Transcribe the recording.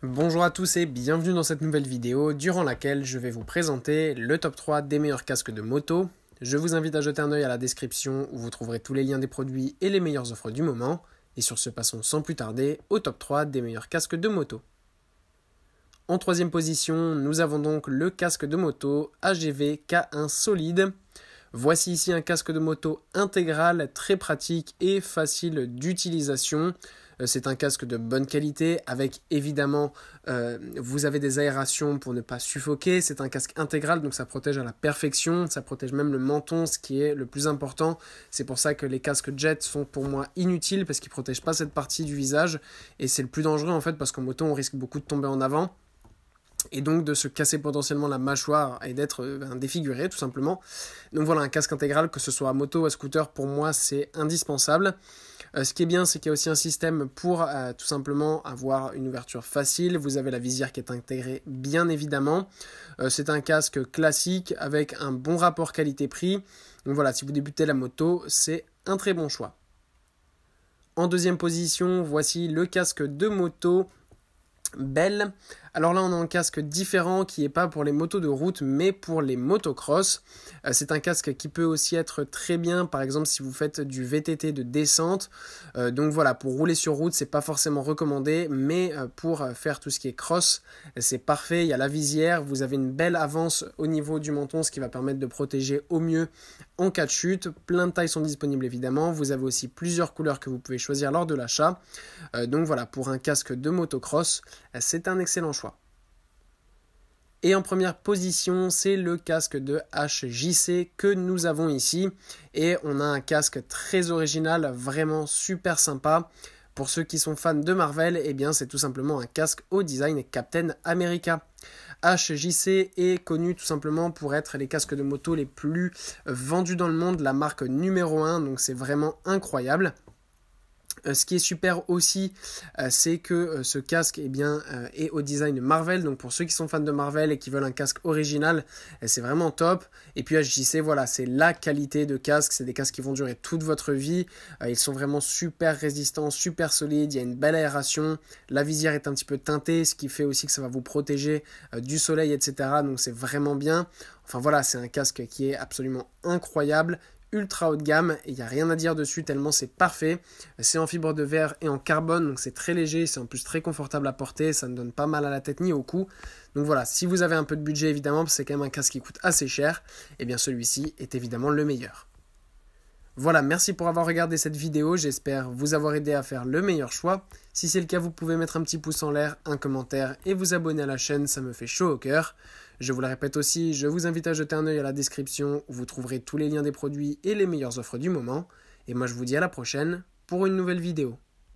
Bonjour à tous et bienvenue dans cette nouvelle vidéo durant laquelle je vais vous présenter le top 3 des meilleurs casques de moto. Je vous invite à jeter un œil à la description où vous trouverez tous les liens des produits et les meilleures offres du moment. Et sur ce, passons sans plus tarder au top 3 des meilleurs casques de moto. En troisième position, nous avons donc le casque de moto AGV K1 Solide. Voici ici un casque de moto intégral, très pratique et facile d'utilisation. C'est un casque de bonne qualité avec évidemment, vous avez des aérations pour ne pas suffoquer. C'est un casque intégral donc ça protège à la perfection, ça protège même le menton, ce qui est le plus important. C'est pour ça que les casques jet sont pour moi inutiles parce qu'ils ne protègent pas cette partie du visage et c'est le plus dangereux en fait parce qu'en moto on risque beaucoup de tomber en avant. Et donc de se casser potentiellement la mâchoire et d'être défiguré tout simplement. Donc voilà, un casque intégral, que ce soit à moto ou à scooter, pour moi c'est indispensable. Ce qui est bien, c'est qu'il y a aussi un système pour tout simplement avoir une ouverture facile. Vous avez la visière qui est intégrée bien évidemment. C'est un casque classique avec un bon rapport qualité-prix. Donc voilà, si vous débutez la moto, c'est un très bon choix. En deuxième position, voici le casque de moto Bell. Alors là on a un casque différent qui n'est pas pour les motos de route mais pour les motocross. C'est un casque qui peut aussi être très bien par exemple si vous faites du VTT de descente. Donc voilà, pour rouler sur route c'est pas forcément recommandé, mais pour faire tout ce qui est cross c'est parfait. Il y a la visière, vous avez une belle avance au niveau du menton, ce qui va permettre de protéger au mieux en cas de chute. Plein de tailles sont disponibles évidemment. Vous avez aussi plusieurs couleurs que vous pouvez choisir lors de l'achat. Donc voilà, pour un casque de motocross c'est un excellent choix. Et en première position, c'est le casque de HJC que nous avons ici. Et on a un casque très original, vraiment super sympa. Pour ceux qui sont fans de Marvel, eh bien c'est tout simplement un casque au design Captain America. HJC est connu tout simplement pour être les casques de moto les plus vendus dans le monde, la marque numéro 1, donc c'est vraiment incroyable. Ce qui est super aussi, c'est que ce casque est au design Marvel. Donc pour ceux qui sont fans de Marvel et qui veulent un casque original, c'est vraiment top. Et puis HJC, voilà, c'est la qualité de casque. C'est des casques qui vont durer toute votre vie. Ils sont vraiment super résistants, super solides. Il y a une belle aération. La visière est un petit peu teintée, ce qui fait aussi que ça va vous protéger du soleil, etc. Donc c'est vraiment bien. Enfin voilà, c'est un casque qui est absolument incroyable. Ultra haut de gamme, il n'y a rien à dire dessus tellement c'est parfait. C'est en fibre de verre et en carbone, donc c'est très léger, c'est en plus très confortable à porter, ça ne donne pas mal à la tête ni au cou. Donc voilà, si vous avez un peu de budget évidemment, parce que c'est quand même un casque qui coûte assez cher, et bien celui-ci est évidemment le meilleur. Voilà, merci pour avoir regardé cette vidéo, j'espère vous avoir aidé à faire le meilleur choix. Si c'est le cas, vous pouvez mettre un petit pouce en l'air, un commentaire et vous abonner à la chaîne, ça me fait chaud au cœur. Je vous le répète aussi, je vous invite à jeter un œil à la description où vous trouverez tous les liens des produits et les meilleures offres du moment. Et moi je vous dis à la prochaine pour une nouvelle vidéo.